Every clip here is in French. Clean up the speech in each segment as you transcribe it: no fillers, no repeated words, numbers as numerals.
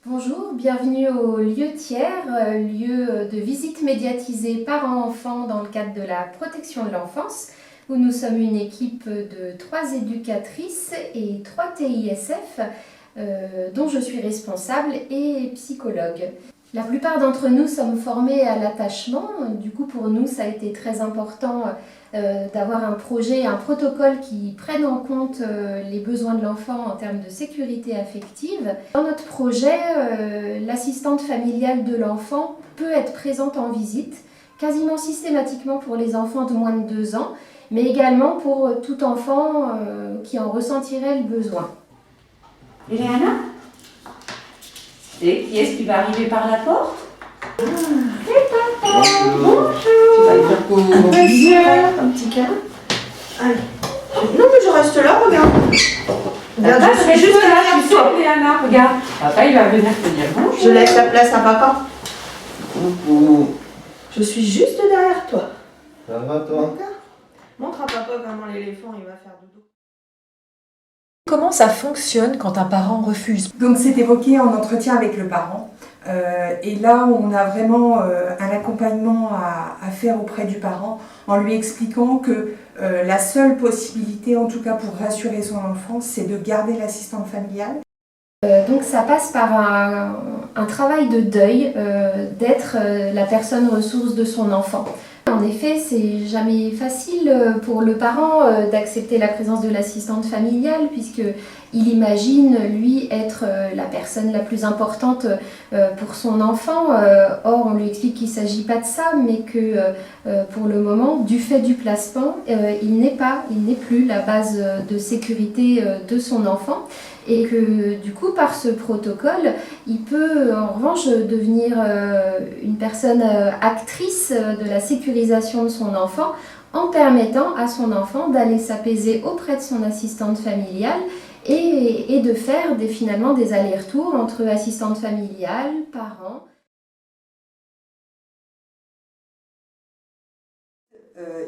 Bonjour, bienvenue au lieu tiers, lieu de visite médiatisée parents-enfants dans le cadre de la protection de l'enfance, où nous sommes une équipe de 3 éducatrices et 3 TISF, dont je suis responsable et psychologue. La plupart d'entre nous sommes formés à l'attachement, du coup pour nous ça a été très important d'avoir un projet, un protocole qui prenne en compte les besoins de l'enfant en termes de sécurité affective. Dans notre projet, l'assistante familiale de l'enfant peut être présente en visite, quasiment systématiquement pour les enfants de moins de 2 ans, mais également pour tout enfant qui en ressentirait le besoin. Ileana? Et qui est-ce qui va arriver par la porte? Bonjour. Tu vas lui faire Un petit câlin. Allez. Non mais je reste là, regarde. Regarde, Papa, je suis juste là, derrière tu sais, toi. Ileana, regarde. Papa, il va venir te dire bonjour. Je laisse la place à papa. Je suis juste derrière toi. Ça va toi? Montre à papa comment l'éléphant il va faire dodo. Comment ça fonctionne quand un parent refuse? Donc c'est évoqué en entretien avec le parent. Et là, on a vraiment un accompagnement à faire auprès du parent en lui expliquant que la seule possibilité, en tout cas pour rassurer son enfant, c'est de garder l'assistante familiale. Donc ça passe par un travail de deuil, d'être la personne ressource de son enfant. En effet, c'est jamais facile pour le parent d'accepter la présence de l'assistante familiale puisqu'il imagine, lui, être la personne la plus importante pour son enfant. Or, on lui explique qu'il ne s'agit pas de ça, mais que pour le moment, du fait du placement, il n'est plus la base de sécurité de son enfant. Et que du coup, par ce protocole, il peut en revanche devenir une personne actrice de la sécurisation de son enfant en permettant à son enfant d'aller s'apaiser auprès de son assistante familiale et de faire finalement des allers-retours entre assistante familiale, parents.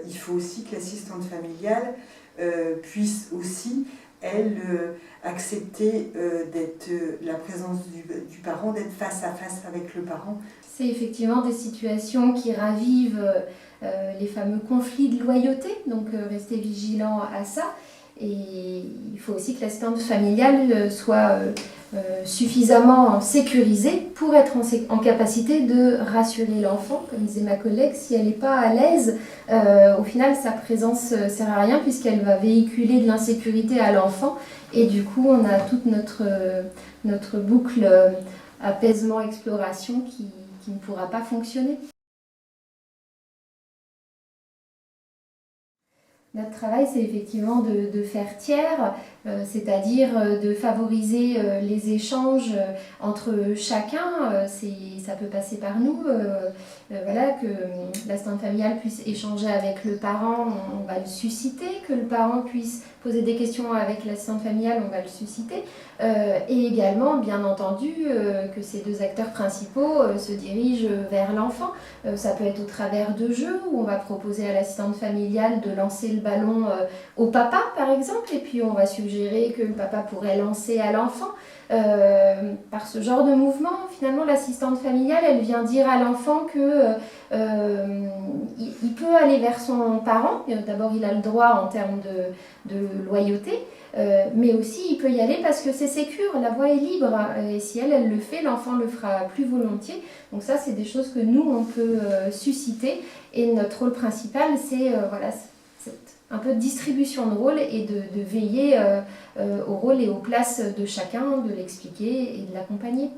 Il faut aussi que l'assistante familiale puisse aussi, elle, accepter d'être la présence du parent, d'être face à face avec le parent. C'est effectivement des situations qui ravivent les fameux conflits de loyauté, donc rester vigilant à ça. Et il faut aussi que l'assistante familiale soit suffisamment sécurisée pour être en capacité de rassurer l'enfant. Comme disait ma collègue, si elle n'est pas à l'aise, au final sa présence ne sert à rien puisqu'elle va véhiculer de l'insécurité à l'enfant. Et du coup, on a toute notre boucle apaisement-exploration qui ne pourra pas fonctionner. Notre travail, c'est effectivement de faire tiers, c'est-à-dire de favoriser les échanges entre chacun. Ça peut passer par nous, voilà, que l'assistante familiale puisse échanger avec le parent, on va le susciter, que le parent puisse poser des questions avec l'assistante familiale, on va le susciter, et également, bien entendu, que ces deux acteurs principaux se dirigent vers l'enfant. Ça peut être au travers de jeux où on va proposer à l'assistante familiale de lancer le ballon au papa par exemple, et puis on va suggérer que le papa pourrait lancer à l'enfant. Par ce genre de mouvement, finalement l'assistante familiale, elle vient dire à l'enfant que il peut aller vers son parent. D'abord il a le droit en termes de loyauté, mais aussi il peut y aller parce que c'est sécure, la voie est libre, et si elle le fait, l'enfant le fera plus volontiers. Donc ça, c'est des choses que nous, on peut susciter, et notre rôle principal, c'est voilà, un peu de distribution de rôle et de veiller au rôle et aux places de chacun, de l'expliquer et de l'accompagner.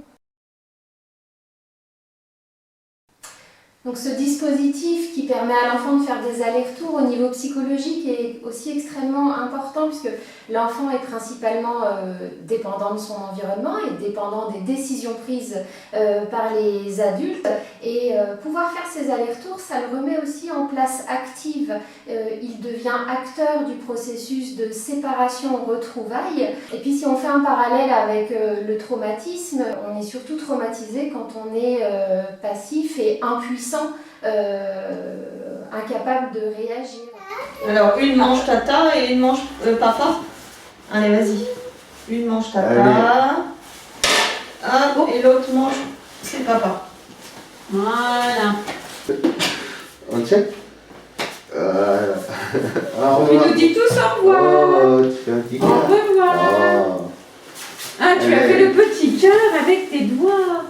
Donc ce dispositif qui permet à l'enfant de faire des allers-retours au niveau psychologique est aussi extrêmement important puisque l'enfant est principalement dépendant de son environnement et dépendant des décisions prises par les adultes. Et pouvoir faire ces allers-retours, ça le remet aussi en place active. Il devient acteur du processus de séparation-retrouvailles. Et puis si on fait un parallèle avec le traumatisme, on est surtout traumatisé quand on est passif et impuissant, incapable de réagir. Alors une manche tata et une manche papa. Allez vas-y. Une manche tata. Allez. Hop, et l'autre mange, c'est papa. Voilà. On tient. Voilà. Au Tu revoir. nous dis tous au revoir. Oh, tu fais un petit Au cœur. revoir. Oh. Ah, tu as fait le petit cœur avec tes doigts.